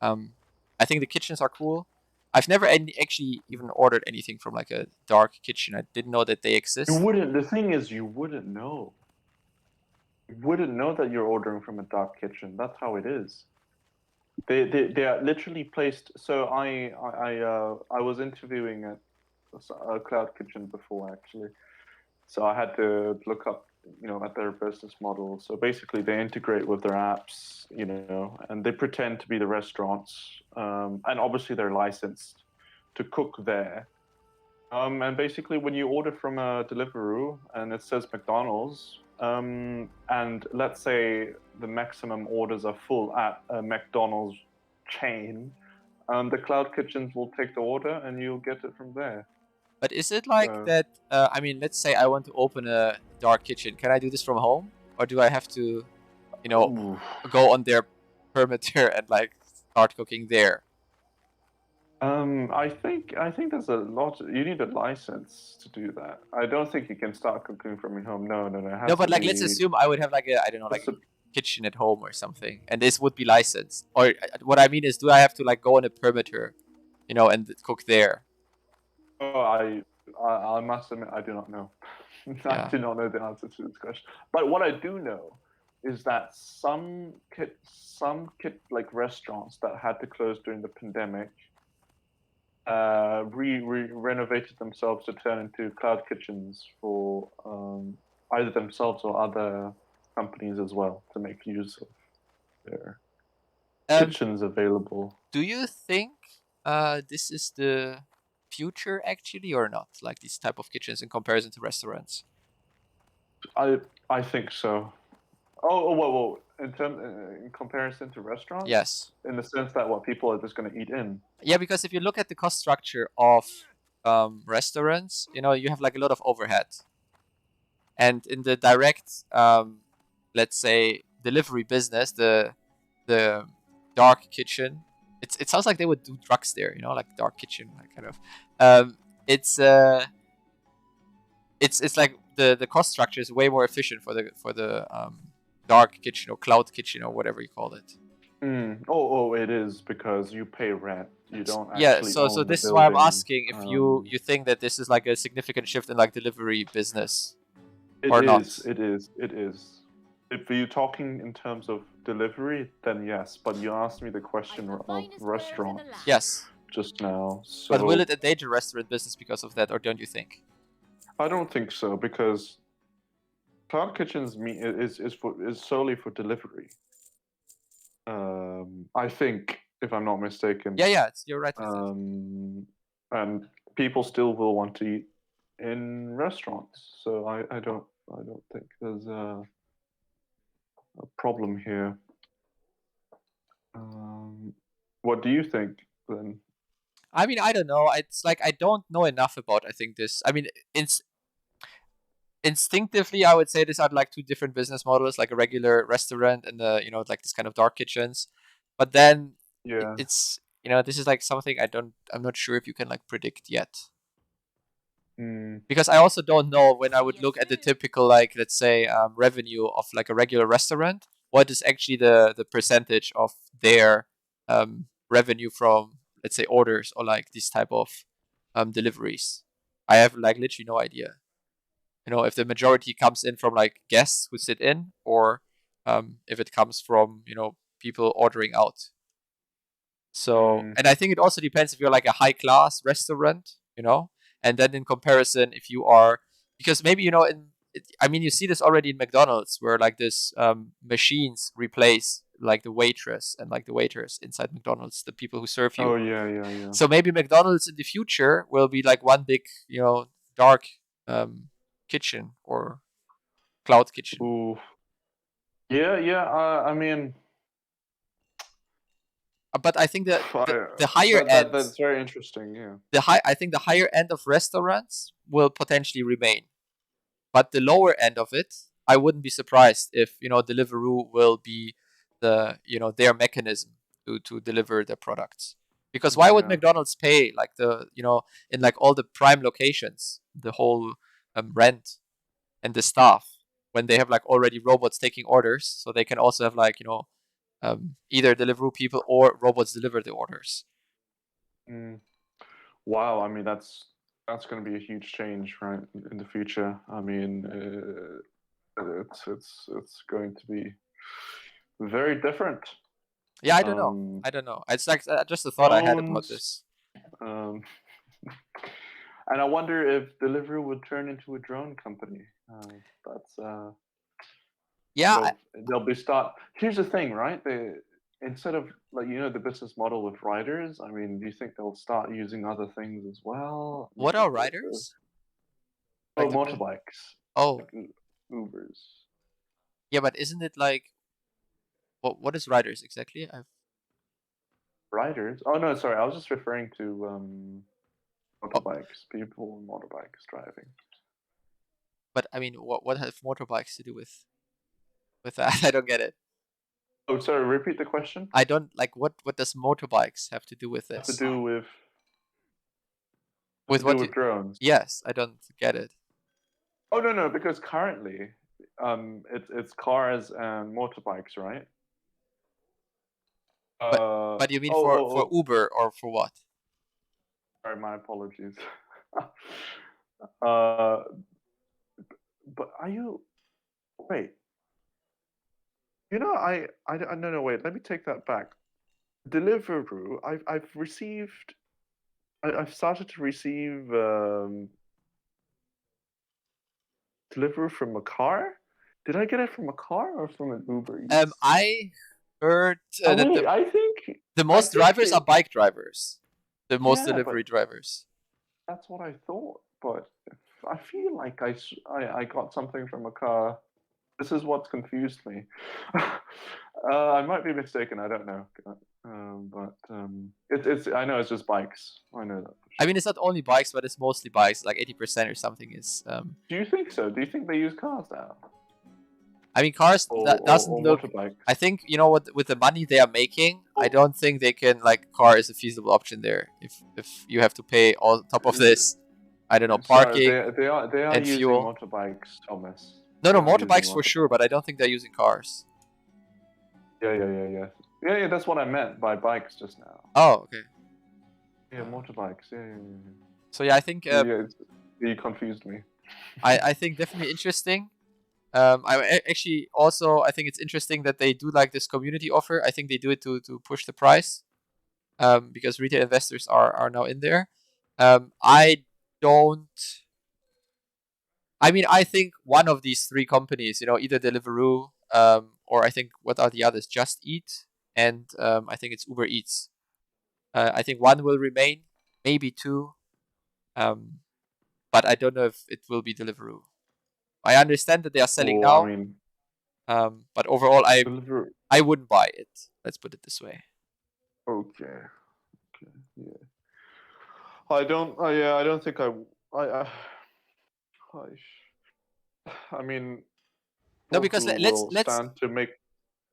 Um, I think the kitchens are cool. I've never actually even ordered anything from like a dark kitchen. I didn't know that they You exist. wouldn't. The thing is, you wouldn't know. You wouldn't know that you're ordering from a dark kitchen. That's how it is. They are literally placed. So I was interviewing at a cloud kitchen before, actually. So I had to look up, at their business model. So basically, they integrate with their apps, and they pretend to be the restaurants, and obviously they're licensed to cook there. And basically, when you order from a Deliveroo and it says McDonald's, and let's say the maximum orders are full at a McDonald's chain, the cloud kitchens will take the order and you'll get it from there. But is it like So, that? I mean, let's say I want to open a dark kitchen. Can I do this from home, or do I have to, you know, oof. go on their perimeter and like start cooking there? I think there's a lot. You need a license to do that. I don't think you can start cooking from your home. No, no, no. It No, has to but like let's be. assume I would have like a I don't know like It's a, a kitchen at home or something, and this would be licensed. Or what I mean is, do I have to like go on a perimeter, and cook there? oh, I must admit I do not know. I Yeah. do not know the answer to this question. But what I do know is that some like restaurants that had to close during the pandemic renovated themselves to turn into cloud kitchens for either themselves or other companies as well to make use of their Um, kitchens available. do you think this is the future actually or not? Like these type of kitchens in comparison to restaurants? I think so. Whoa. In comparison to restaurants, Yes. in the sense that what people are just going to eat in. Yeah, because if you look at the cost structure of restaurants, you have like a lot of overhead. And in the direct, let's say, delivery business, the dark kitchen, it sounds like they would do drugs there, like dark kitchen, like kind of. Um, it's it's like the cost structure is way more efficient for the dark kitchen or cloud kitchen or whatever you call it. It is because you pay rent. You don't Yeah, actually so own the this is why I'm building. asking if you think that this is like a significant shift in like delivery business or not. It is. If you're talking in terms of delivery, then yes. But you asked me the question of restaurants Yes, just now, but will so it endanger restaurant business because of that, or don't you think? I don't think so because cloud kitchens is solely for delivery. I think, if I'm not mistaken. Yeah, you're right with that. And people still will want to eat in restaurants, so I don't think there's a problem here. What do you think then? I mean, I don't know. It's like I don't know enough about. I think this. I mean, instinctively, I would say these are like two different business models, like a regular restaurant and like this kind of dark kitchens. But then Yeah. it's this is like something I'm not sure if you can like predict yet. Because I also don't know when I would look at the typical, like, let's say, revenue of like a regular restaurant, what is actually the percentage of their revenue from, let's say, orders or like this type of deliveries. I have like literally no idea. If the majority comes in from like guests who sit in, or if it comes from people ordering out. So, and I think it also depends if you're like a high class restaurant, and then in comparison, if you are, because maybe, I mean, you see this already in McDonald's where like this machines replace like the waitress and like the waiters inside McDonald's, the people who serve you. Oh yeah. So maybe McDonald's in the future will be like one big, dark kitchen or cloud kitchen. Ooh. Yeah. I mean, But I think that the higher that end, that's very interesting. Yeah. I think the higher end of restaurants will potentially remain. But the lower end of it, I wouldn't be surprised if Deliveroo will be their mechanism to deliver their products. Because why would Yeah. McDonald's pay like in like all the prime locations the whole rent and the staff when they have like already robots taking orders, so they can also have like either Deliveroo people or robots deliver the orders. Wow. I mean, that's going to be a huge change, right, in the future. I mean, it's going to be very different. Yeah, I don't know. Um, I don't know. It's like just a thought I had about drones. this. Um, and I wonder if Deliveroo would turn into a drone company. That's Yeah, they'll be start. Here's the thing, right? They instead of like the business model with riders. I mean, do you think they'll start using other things as well? I what mean, are riders? Like the motorbikes, oh, like Ubers. yeah, but isn't it like what is riders exactly? Riders? Oh no, sorry. I was just referring to Oh, motorbikes. People on motorbikes driving. but I mean, what have motorbikes to do with that? I don't get it. Oh, sorry. Repeat the question. I don't like what does motorbikes have to do with Have to this? do with With what? drones. Yes, I don't get it. Oh no, because currently, it's cars and motorbikes, right? But Uh but you mean for oh. Uber or for what? Sorry, my apologies. uh, but are you? Wait. You know, no, wait. Let me take that back. Deliveroo. I've started to receive Deliveroo from a car. Did I get it from a car or from an Uber Eats? I heard Oh, that wait, the I most think drivers are bike drivers. The most yeah, but delivery drivers. that's what I thought. But I feel like I got something from a car. This is what's confused me. I might be mistaken. I don't know. But it's I know it's just bikes. I know that. I mean, it's not only bikes, but it's mostly bikes. Like 80% or something is. Do you think so? Do you think they use cars now? I mean, cars that doesn't Or look. motorbikes? I think you know what with the money they are making, I don't think they can like car is a feasible option there. If you have to pay on top of this, I don't know, So parking they are and using fuel. motorbikes, Thomas. No, They no, are using motorbikes for motorbikes. sure, but I don't think they're using cars. Yeah. That's what I meant by bikes just now. Oh, okay. Yeah, motorbikes. Yeah. So yeah, I think You confused me. I think definitely interesting. Actually also I think it's interesting that they do like this community offer. I think they do it to push the price. Because retail investors are now in there. I don't. I mean, I think one of these three companies, either Deliveroo, or I think what are the others? Just Eat, and I think it's Uber Eats. I think one will remain, maybe two, but I don't know if it will be Deliveroo. I understand that they are selling Well, I now, mean, but overall, Deliveroo. I wouldn't buy it. Let's put it this way. Okay. Yeah. I don't. Yeah, I don't think I. I mean, No, because Deliveroo will stand to make.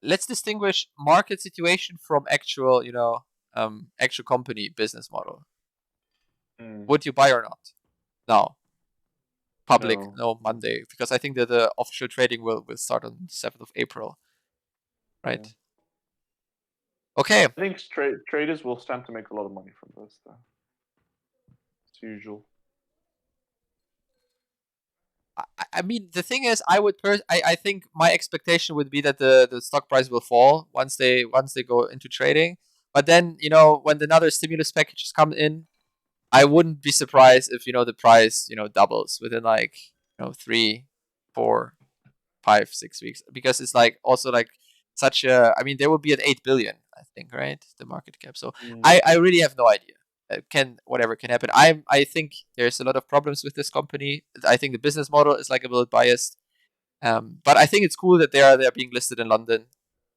let's distinguish market situation from actual, actual company business model. Would you buy or not? No. Public, no, Monday, because I think that the official trading will start on 7th of April. Right. Yeah. Okay. I think traders will stand to make a lot of money from this, though. As usual. I mean, the thing is, I think my expectation would be that the stock price will fall once they go into trading. But then, when another stimulus packages come in, I wouldn't be surprised if the price doubles within like 3, 4, 5, 6 weeks, because it's like also like such a. I mean, they will be at 8 billion, I think, right? The market cap. So I really have no idea. Whatever can happen. I think there's a lot of problems with this company. I think the business model is like a little biased. But I think it's cool that they're being listed in London,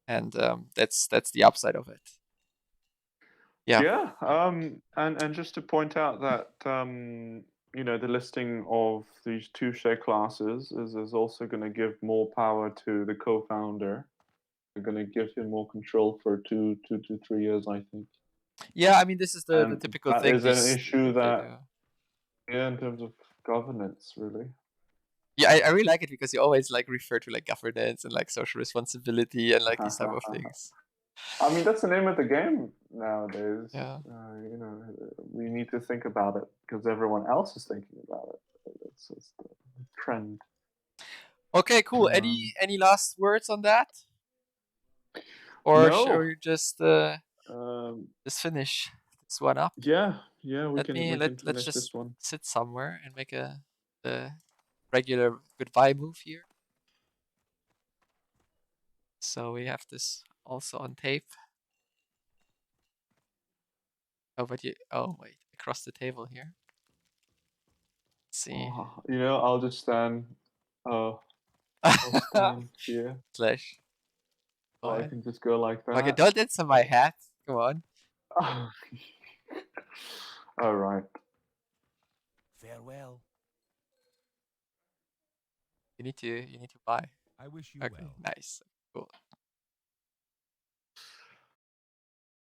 and that's the upside of it. Yeah. Yeah. And just to point out that the listing of these two share classes is also going to give more power to the co-founder. They're going to give him more control for 2 to 3 years, I think. Yeah, I mean, this is the And typical that thing. is an issue They that, do. yeah, in terms of governance, really. Yeah, I really like it because you always like refer to like governance and like social responsibility and like these type of things. I mean, that's the name of the game nowadays. Yeah. We need to think about it because everyone else is thinking about it. It's just the trend. Okay, cool. Any last words on that? Or No. shall we just finish this one up? Yeah, we can let's finish just this one. sit somewhere and make the regular goodbye move here. So we have this also on tape. Oh, wait, across the table here. Let's see. I'll just stand. I'll stand here. Slash. So I can just go like that. Okay, don't answer my hat. Come on. All right. Farewell. You need to buy. I wish you Okay, well. nice. Cool.